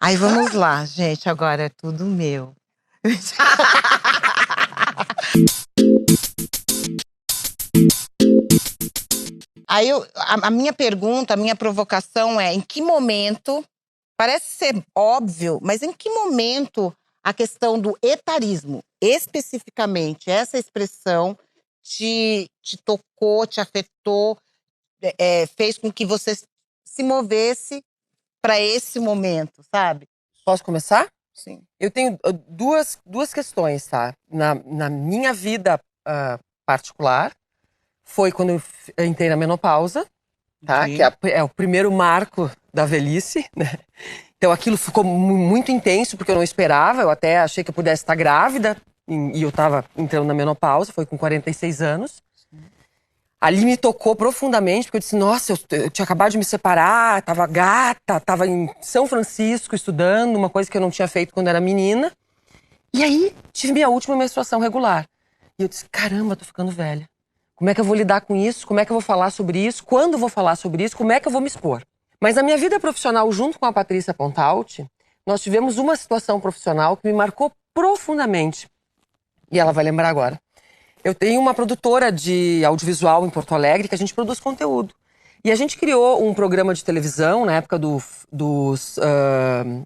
Aí vamos lá, gente, agora é tudo meu. Aí a minha pergunta, a minha provocação é: em que momento, parece ser óbvio, mas em que momento a questão do etarismo, especificamente essa expressão, te tocou, te afetou, fez com que você se movesse para esse momento, sabe? Posso começar? Sim. Eu tenho duas questões, tá? Na minha vida particular, foi quando eu entrei na menopausa, tá? Sim. Que é o primeiro marco da velhice, né? Então aquilo ficou muito intenso, porque eu não esperava. Eu até achei que eu pudesse estar grávida. E eu tava entrando na menopausa, foi com 46 anos. Ali me tocou profundamente, porque eu disse, nossa, eu tinha acabado de me separar, tava gata, tava em São Francisco estudando, uma coisa que eu não tinha feito quando era menina. E aí, tive minha última menstruação regular. E eu disse, caramba, tô ficando velha. Como é que eu vou lidar com isso? Como é que eu vou falar sobre isso? Quando eu vou falar sobre isso? Como é que eu vou me expor? Mas na minha vida profissional, junto com a Patrícia Pontalti, nós tivemos uma situação profissional que me marcou profundamente. E ela vai lembrar agora. Eu tenho uma produtora de audiovisual em Porto Alegre que a gente produz conteúdo. E a gente criou um programa de televisão na época dos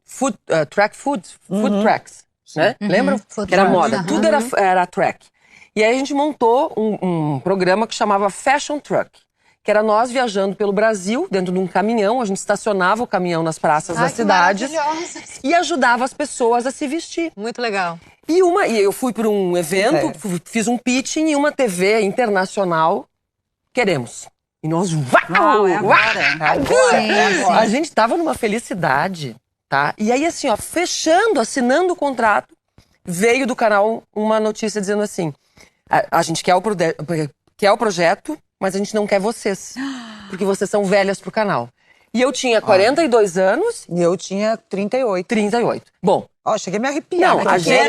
food tracks, né? Lembram? Que era moda. Tudo era track. E aí a gente montou um programa que chamava Fashion Truck, que era nós viajando pelo Brasil, dentro de um caminhão. A gente estacionava o caminhão nas praças das cidades e ajudava as pessoas a se vestir. Muito legal. E eu fui para um evento, fiz um pitching e uma TV internacional. Queremos. E nós, uau, é agora. A gente tava numa felicidade, tá? E aí assim, ó, assinando o contrato, veio do canal uma notícia dizendo assim: a gente quer o projeto, mas a gente não quer vocês, porque vocês são velhas pro canal. E eu tinha 42 anos. E eu tinha 38. 38. Bom. Ó, cheguei a me arrepiar. Não, a gente...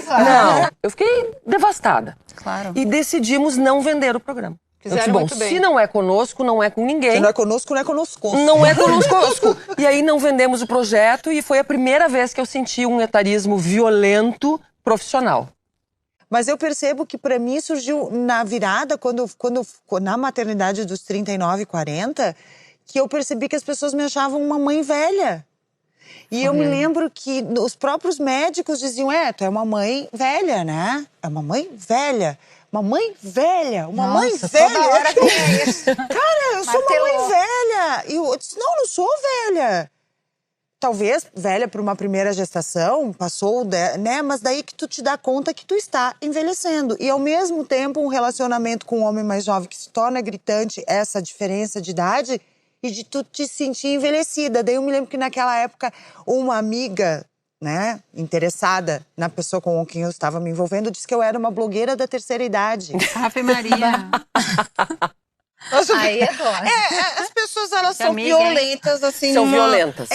Não, eu fiquei devastada. Claro. E decidimos não vender o programa. Eu disse, bom, se não é conosco, não é com ninguém. Se não é conosco, não é conosco. Não é conosco. E aí não vendemos o projeto e foi a primeira vez que eu senti um etarismo violento profissional. Mas eu percebo que pra mim surgiu na virada, quando na maternidade dos 39 e 40, que eu percebi que as pessoas me achavam uma mãe velha. E eu me lembro que os próprios médicos diziam, tu é uma mãe velha, né? É uma mãe velha. Uma mãe velha, uma mãe velha. Toda hora que é isso. Cara, eu sou uma mãe velha. E eu disse, não sou velha. Talvez velha para uma primeira gestação, passou, né? Mas daí que tu te dá conta que tu está envelhecendo. E ao mesmo tempo, um relacionamento com um homem mais jovem que se torna gritante essa diferença de idade e de tu te sentir envelhecida. Daí eu me lembro que naquela época, uma amiga, né, interessada na pessoa com quem eu estava me envolvendo, disse que eu era uma blogueira da terceira idade. Ave Maria. Aí é bom. As pessoas, elas são violentas, assim. São violentas.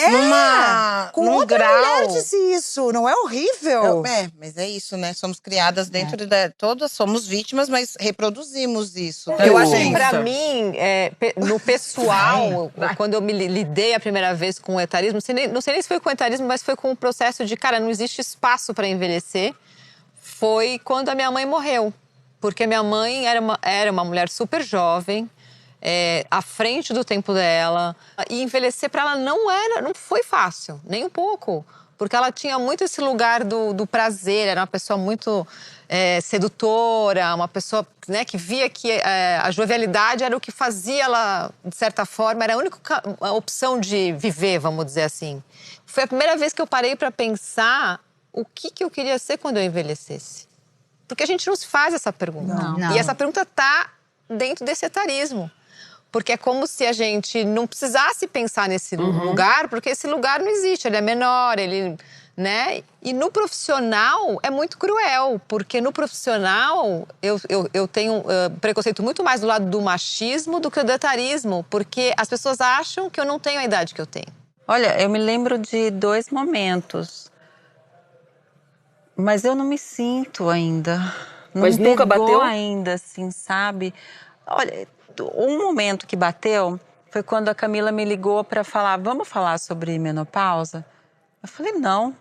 Com num outra grau. mulher disse isso, não é horrível? Mas é isso, né? Somos criadas dentro todas somos vítimas, mas reproduzimos isso. Eu acho que pra mim, no pessoal, quando eu me lidei a primeira vez com o etarismo, não sei nem se foi com o etarismo, mas foi com o processo de, cara, não existe espaço pra envelhecer. Foi quando a minha mãe morreu. Porque minha mãe era uma mulher super jovem, à frente do tempo dela. E envelhecer para ela não foi fácil, nem um pouco. Porque ela tinha muito esse lugar do prazer, era uma pessoa muito sedutora, uma pessoa, né, que via que a jovialidade era o que fazia ela, de certa forma, era a única opção de viver, vamos dizer assim. Foi a primeira vez que eu parei para pensar o que eu queria ser quando eu envelhecesse. Porque a gente não se faz essa pergunta. Não. E essa pergunta tá dentro desse etarismo. Porque é como se a gente não precisasse pensar nesse lugar, porque esse lugar não existe, ele é menor, né? E no profissional é muito cruel, porque no profissional eu tenho preconceito muito mais do lado do machismo do que do etarismo, porque as pessoas acham que eu não tenho a idade que eu tenho. Olha, eu me lembro de 2 momentos. Mas eu não me sinto ainda. Mas nunca bateu? Ainda, assim, sabe? Olha, um momento que bateu foi quando a Camila me ligou para falar, vamos falar sobre menopausa? Eu falei, não.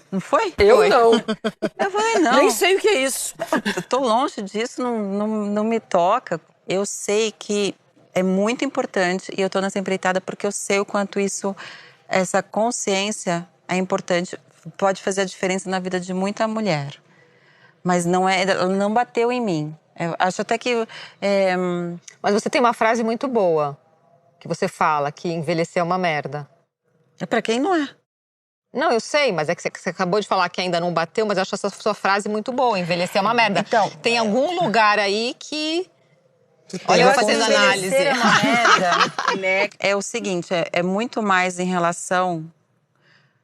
Não foi? Eu não. Eu falei, não. Nem sei o que é isso. Eu tô longe disso, não me toca. Eu sei que é muito importante e eu tô nessa empreitada porque eu sei o quanto isso, essa consciência é importante, pode fazer a diferença na vida de muita mulher. Mas ela não bateu em mim. Eu acho até que... Mas você tem uma frase muito boa, que você fala, que envelhecer é uma merda. É pra quem não é. Não, eu sei, mas é que você acabou de falar que ainda não bateu, mas eu acho essa sua frase muito boa, envelhecer é uma merda. Então, tem algum lugar aí que... Olha, eu fazendo análise. É uma merda. É o seguinte, é muito mais em relação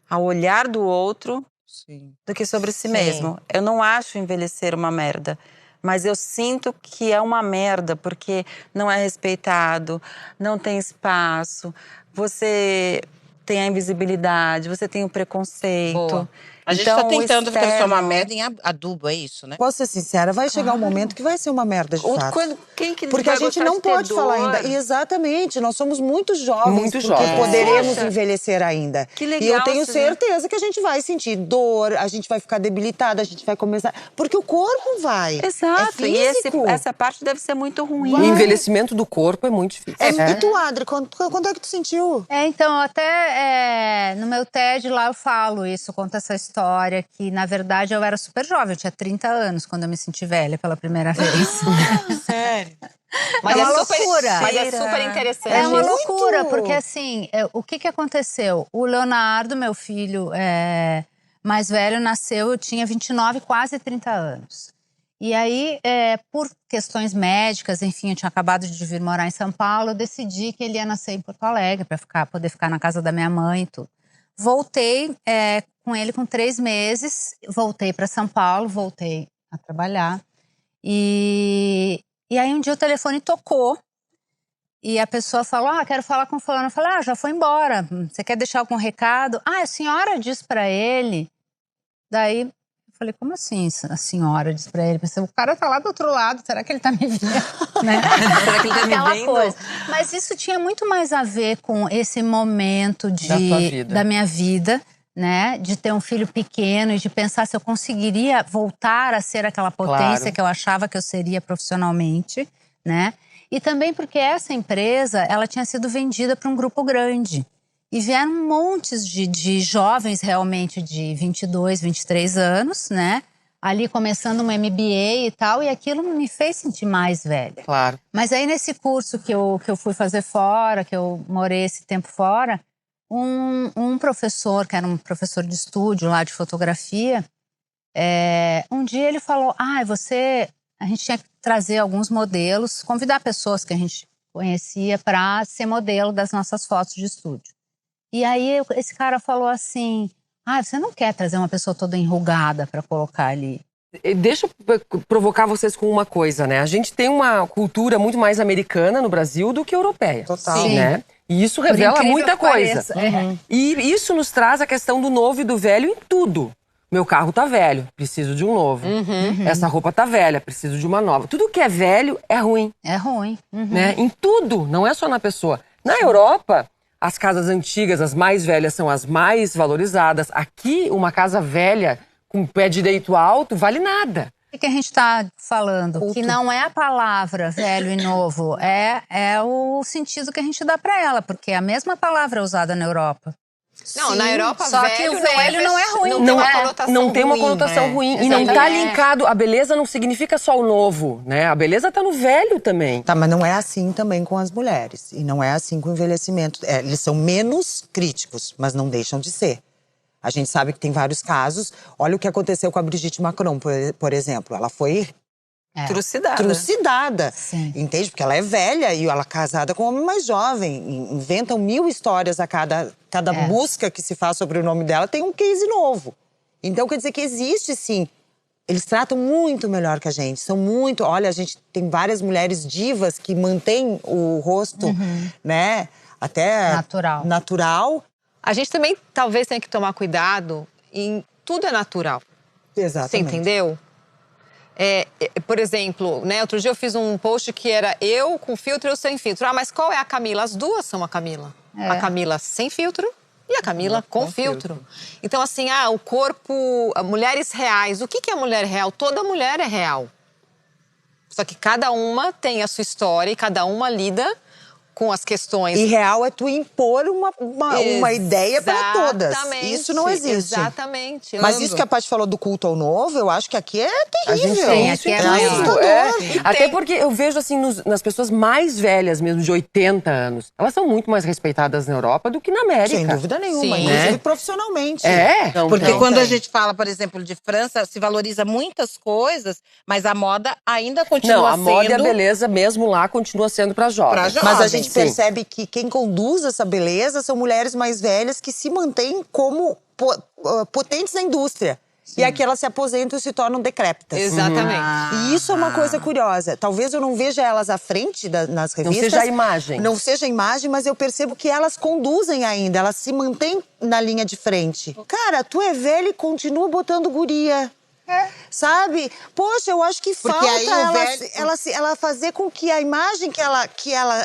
ao olhar do outro do que sobre si mesmo. Eu não acho envelhecer uma merda, mas eu sinto que é uma merda porque não é respeitado, não tem espaço, você tem a invisibilidade, você tem o preconceito. Boa. A gente tá tentando transformar merda em adubo, é isso, né? Posso ser sincera, vai chegar um momento que vai ser uma merda de fato. Quem que Porque a gente não pode falar ainda. Exatamente, nós somos muito jovens, porque poderemos envelhecer ainda. Que legal. E eu tenho certeza que a gente vai sentir dor, a gente vai ficar debilitada, a gente vai começar... Porque o corpo vai. Exato. É e físico. essa parte deve ser muito ruim. O envelhecimento do corpo é muito difícil. E tu, Adri, quando é que tu sentiu? Então, até no meu TED lá eu falo isso, conto essa história, que na verdade eu era super jovem, eu tinha 30 anos quando eu me senti velha pela primeira vez. Sério? Mas é uma super, loucura. Mas é super interessante. É uma isso. loucura, porque assim, o que aconteceu? O Leonardo, meu filho mais velho, nasceu, eu tinha 29, quase 30 anos. E aí, por questões médicas, enfim, eu tinha acabado de vir morar em São Paulo, eu decidi que ele ia nascer em Porto Alegre, para poder ficar na casa da minha mãe e tudo. Voltei com ele com 3 meses, voltei para São Paulo, voltei a trabalhar. E aí um dia o telefone tocou e a pessoa falou, quero falar com o fulano. Eu falei, já foi embora, você quer deixar algum recado? A senhora disse para ele. Daí eu falei, como assim a senhora disse para ele? Pensei, o cara tá lá do outro lado, será que ele tá me vendo? Né? Será que ele tá me vendo? Coisa. Mas isso tinha muito mais a ver com esse momento da minha vida, né? De ter um filho pequeno e de pensar se eu conseguiria voltar a ser aquela potência que eu achava que eu seria profissionalmente, né? E também porque essa empresa, ela tinha sido vendida para um grupo grande. E vieram montes de jovens realmente de 22, 23 anos, né? Ali começando um MBA e tal, e aquilo me fez sentir mais velha. Claro. Mas aí nesse curso que eu fui fazer fora, que eu morei esse tempo fora, um professor, que era um professor de estúdio lá de fotografia, um dia ele falou, a gente tinha que trazer alguns modelos, convidar pessoas que a gente conhecia para ser modelo das nossas fotos de estúdio. E aí esse cara falou assim, você não quer trazer uma pessoa toda enrugada para colocar ali? Deixa eu provocar vocês com uma coisa, né? A gente tem uma cultura muito mais americana no Brasil do que europeia. Total. Sim. Né? E isso revela muita coisa. E isso nos traz a questão do novo e do velho em tudo. Meu carro tá velho, preciso de um novo. Essa roupa tá velha, preciso de uma nova. Tudo que é velho é ruim. É ruim. Né? Em tudo, não é só na pessoa. Na Europa, as casas antigas, as mais velhas, são as mais valorizadas. Aqui, uma casa velha com o pé direito alto vale nada. O que a gente está falando? Que não é a palavra velho e novo, é o sentido que a gente dá para ela, porque a mesma palavra é usada na Europa. Não, na Europa, só que o velho não é ruim. Não tem uma conotação ruim. E não tá linkado. A beleza não significa só o novo, né? A beleza tá no velho também. Tá, mas não é assim também com as mulheres. E não é assim com o envelhecimento. Eles são menos críticos, mas não deixam de ser. A gente sabe que tem vários casos. Olha o que aconteceu com a Brigitte Macron, por exemplo. Ela foi trucidada. Sim. Entende? Porque ela é velha e ela é casada com um homem mais jovem. Inventam 1000 histórias a cada busca que se faz sobre o nome dela, tem um case novo. Então quer dizer que existe sim. Eles tratam muito melhor que a gente. São muito... Olha, a gente tem várias mulheres divas que mantêm o rosto, né? Até natural. A gente também talvez tenha que tomar cuidado em tudo é natural. Exatamente. Você entendeu? Por exemplo, né, outro dia eu fiz um post que era eu com filtro e eu sem filtro. Mas qual é a Camila? As duas são a Camila. A Camila sem filtro E a Camila com filtro. Então, assim, o corpo… Mulheres reais. O que é mulher real? Toda mulher é real. Só que cada uma tem a sua história e cada uma lida com as questões. E real é tu impor uma ideia para todas. Isso não existe. Exatamente. Mas isso que a Paty falou do culto ao novo, eu acho que aqui é terrível. aqui é assustador. Até porque eu vejo assim nas pessoas mais velhas mesmo, de 80 anos. Elas são muito mais respeitadas na Europa do que na América. Sem dúvida nenhuma, Sim. inclusive Né? profissionalmente. Porque Então, quando a gente fala, por exemplo, de França, se valoriza muitas coisas, mas a moda ainda continua não, a sendo… moda e a beleza mesmo lá continua sendo para jovens. Mas a gente Sim. percebe que quem conduz essa beleza são mulheres mais velhas que se mantêm como potentes na indústria. E aqui elas se aposentam e se tornam decrépitas. Exatamente. E isso é uma coisa curiosa. Talvez eu não veja elas à frente nas revistas. Não seja a imagem. Não seja a imagem, mas eu percebo que elas conduzem ainda. Elas se mantêm na linha de frente. Cara, tu é velha e continua botando guria. Sabe? Poxa, eu acho que Porque falta aí o velho… ela fazer com que a imagem que ela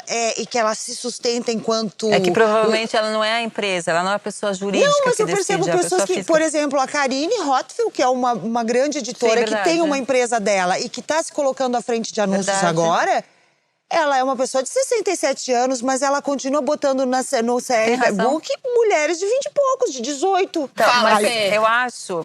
é e que ela se sustenta enquanto… É que provavelmente ela não é a empresa, ela não é a pessoa jurídica Não, mas que eu percebo decide, é a pessoas pessoa que, física. por exemplo, a Karine Rothfield, que é uma grande editora, Sim, que verdade, tem uma é. empresa dela e que está se colocando à frente de anúncios Verdade. agora. Ela é uma pessoa de 67 anos, mas ela continua botando no CR razão. Book mulheres de 20 e poucos, de 18. Então, mas Fê. eu acho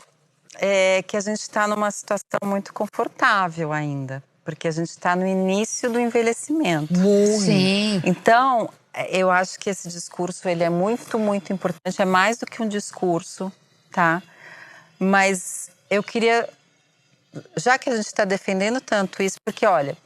que a gente está numa situação muito confortável ainda. Porque a gente está no início do envelhecimento. Sim. Então, eu acho que esse discurso ele é muito, muito importante. É mais do que um discurso, tá? Mas eu queria… Já que a gente está defendendo tanto isso, porque, olha…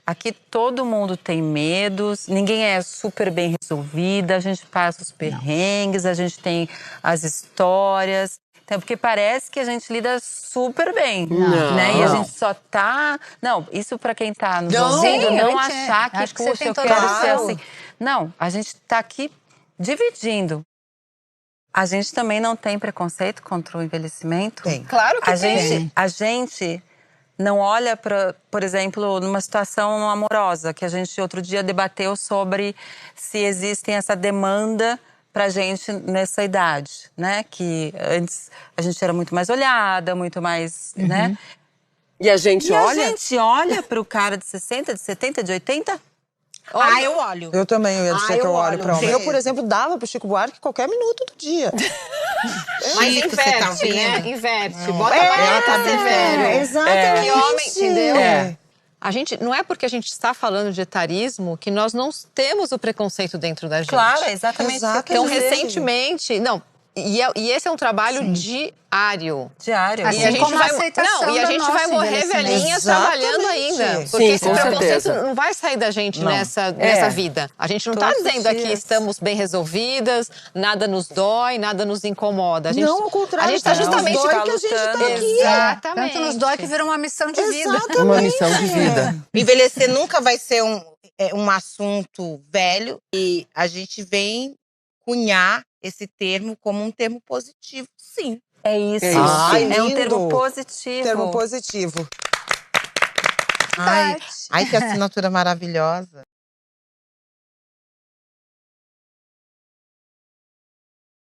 Aqui todo mundo tem medos, ninguém é super bem resolvida, a gente passa os perrengues, a gente tem as histórias. Então, porque parece que a gente lida super bem, né? E a gente só tá… Não, isso para quem tá nos ouvindo, Sim, não a gente achar que, acho que você puxa, tem eu toda quero a ser razão. assim. Não, a gente tá aqui dividindo. A gente também não tem preconceito contra o envelhecimento? Tem. Claro que tem. A gente não olha para, por exemplo, numa situação amorosa, que a gente outro dia debateu sobre se existem essa demanda pra gente nessa idade, né? Que antes a gente era muito mais olhada, muito mais, né? E a gente E olha… a gente olha pro cara de 60, de 70, de 80… eu olho. Eu também, eu ia dizer que eu olho pra homem. mesmo. Eu, por exemplo, dava pro Chico Buarque qualquer minuto do dia. Mas Chico, você tá inverte, né? vendo? Inverte. Bota ela mais tá bem séria. Exatamente. Que homem, entendeu? É. A gente, não é porque a gente está falando de etarismo que nós não temos o preconceito dentro da gente. Claro, é exatamente isso que eu Então, quero dizer. recentemente… Não, e esse é um trabalho diário. Diário. Assim E a gente como a vai, aceitação não, e a do gente nosso vai morrer envelhecimento. velhinhas trabalhando ainda. Exatamente. Porque Sim, esse com preconceito certeza. não vai sair da gente nessa vida. A gente não está Todos os dizendo aqui dias. estamos bem resolvidas, nada nos dói, nada nos incomoda. A gente, Não, ao contrário, a gente está não, justamente… nos dói que a gente tá aqui. Exatamente. Tanto nos dói que vira uma missão de vida. Exatamente. Uma missão de vida. Envelhecer nunca vai ser um assunto velho. E a gente vem cunhar esse termo como um termo positivo, sim. É isso. É isso. Ai, É um lindo. termo positivo. Termo positivo. Ai, que assinatura maravilhosa.